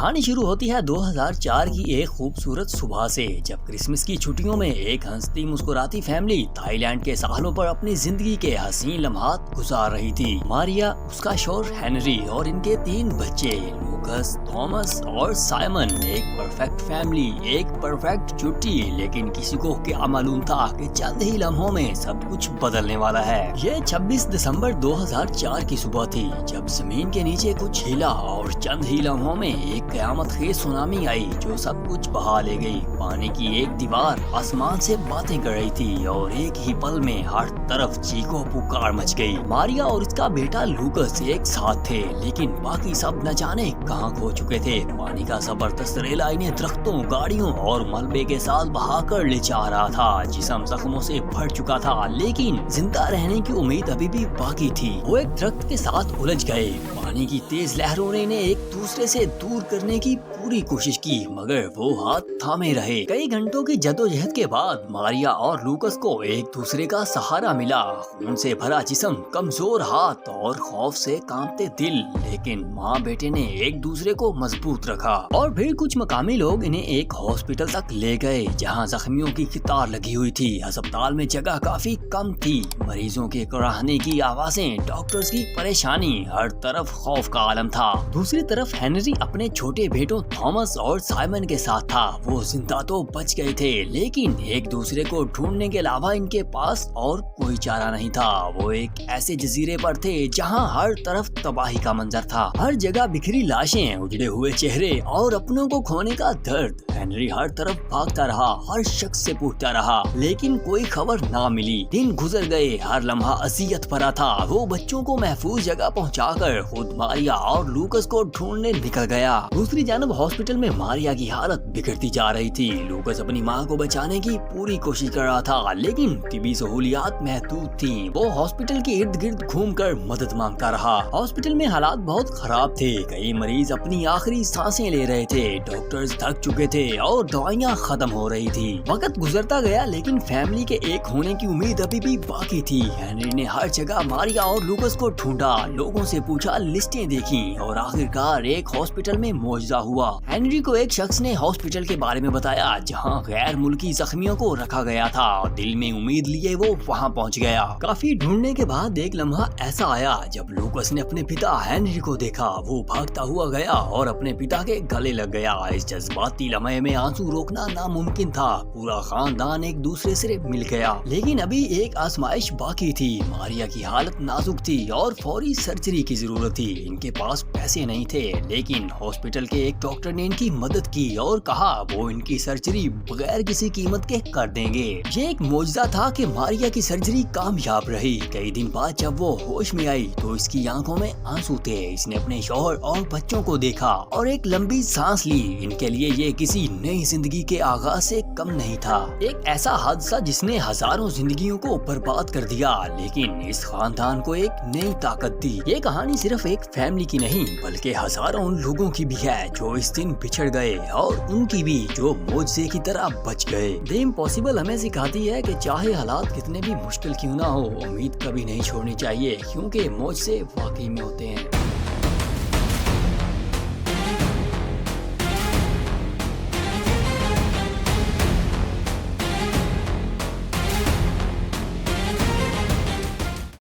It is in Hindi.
कहानी शुरू होती है 2004 की एक खूबसूरत सुबह से, जब क्रिसमस की छुट्टियों में एक हंसती मुस्कुराती फैमिली थाईलैंड के सालों पर अपनी जिंदगी के हसीन लम्हात गुजार रही थी। मारिया, उसका शौहर हेनरी और इनके 3 बच्चे लूकस, थॉमस और साइमन। एक परफेक्ट फैमिली, एक परफेक्ट छुट्टी। लेकिन किसी को क्या मालूम था कि चंद ही लम्हों में सब कुछ बदलने वाला है। ये 26 दिसंबर 2004 की सुबह थी, जब जमीन के नीचे कुछ हिला और चंद ही लम्हों में एक कयामत खेज सुनामी आई जो सब कुछ बहा ले गई। पानी की एक दीवार आसमान से बातें कर रही थी और एक ही पल में हर तरफ चीखों पुकार मच गई। मारिया और उसका बेटा लूकस एक साथ थे, लेकिन बाकी सब न जाने कहां खो चुके थे। पानी का जबरदस्त रेला इन्हें दरख्तों, गाड़ियों और मलबे के साथ बहाकर ले जा रहा था। जिस्म जख्मों से भर चुका था, लेकिन जिंदा रहने की उम्मीद अभी भी बाकी थी। वो एक दरख्त के साथ उलझ गए। पानी की तेज लहरों ने इन्हें एक दूसरे से दूर करने की पूरी कोशिश की, मगर वो हाथ थामे रहे। कई घंटों की जद्दोजहद के बाद मारिया और लूकस को एक दूसरे का सहारा मिला। खून से भरा जिस्म, कमजोर हाथ और खौफ से कांपते दिल, लेकिन माँ बेटे ने एक दूसरे को मजबूत रखा। और फिर कुछ मकामी लोग इन्हें एक हॉस्पिटल तक ले गए, जहाँ जख्मियों की कतार लगी हुई थी। अस्पताल में जगह काफी कम थी। मरीजों के कराहने की आवाजें, डॉक्टर्स की परेशानी, हर तरफ खौफ का आलम था। दूसरी तरफ हेनरी अपने छोटे बेटों थॉमस और साइमन के साथ था। वो जिंदा तो बच गए थे, लेकिन एक दूसरे को ढूंढने के अलावा इनके पास और कोई चारा नहीं था। वो एक ऐसे जजीरे पर थे जहां हर तरफ तबाही का मंजर था। हर जगह बिखरी लाशें, उजड़े हुए चेहरे और अपनों को खोने का दर्द। हेनरी हर तरफ भागता रहा, हर शख्स से पूछता रहा, लेकिन कोई खबर ना मिली। दिन गुजर गए, हर लम्हा अजियत भरा था। वो बच्चों को महफूज जगह पहुंचाकर खुद मारिया और लूकस को ढूंढने निकल गया। दूसरी जानब हॉस्पिटल में मारिया की हालत बिगड़ती जा रही थी। लूकस अपनी मां को बचाने की पूरी कोशिश कर रहा था, लेकिन तिबी सहूलियात महदूद थी। वो हॉस्पिटल के इर्द गिर्द घूमकर मदद मांगता रहा। हॉस्पिटल में हालात बहुत खराब थे। कई मरीज अपनी आखिरी सांसें ले रहे थे, डॉक्टर्स थक चुके थे और दवाइयाँ खत्म हो रही थी। वक्त गुजरता गया, लेकिन फैमिली के एक होने की उम्मीद अभी भी बाकी थी। हेनरी ने हर जगह मारिया और लूकस को ढूंढा, लोगों से पूछा, लिस्टें देखी और आखिरकार एक हॉस्पिटल में मुआवजा हुआ। हेनरी को एक शख्स ने हॉस्पिटल के बारे में बताया, जहां गैर मुल्की जख्मियों को रखा गया था। दिल में उम्मीद लिए वो वहां पहुंच गया। काफी ढूंढने के बाद एक लम्हा ऐसा आया जब लूकस ने अपने पिता हेनरी को देखा। वो भागता हुआ गया और अपने पिता के गले लग गया। इस जज्बाती लम्हे में आंसू रोकना नामुमकिन था। पूरा खानदान एक दूसरे से मिल गया, लेकिन अभी एक आजमाइश बाकी थी। मारिया की हालत नाजुक थी और फौरी सर्जरी की जरूरत थी। इनके पास पैसे नहीं थे, लेकिन हॉस्पिटल के एक डॉक्टर ने इनकी मदद की और कहा वो इनकी सर्जरी बगैर किसी कीमत के कर देंगे। ये एक मौजज़ा था कि मारिया की सर्जरी कामयाब रही। कई दिन बाद जब वो होश में आई तो इसकी आंखों में आंसू थे। इसने अपने शौहर और बच्चों को देखा और एक लंबी सांस ली। इनके लिए ये किसी नई जिंदगी के आगाज से कम नहीं था। एक ऐसा हादसा जिसने हजारों जिंदगियों को बर्बाद कर दिया, लेकिन इस खानदान को एक नई ताकत दी। ये कहानी सिर्फ एक फैमिली की नहीं, बल्कि हजारों उन लोगों की भी है जो इस दिन बिछड़ गए, और उनकी भी जो मौजज़े की तरह बच गए। द इम्पॉसिबल हमें सिखाती है कि चाहे हालात कितने भी मुश्किल क्यों ना हो, उम्मीद कभी नहीं छोड़नी चाहिए, क्योंकि मौजज़े वाकई में होते हैं।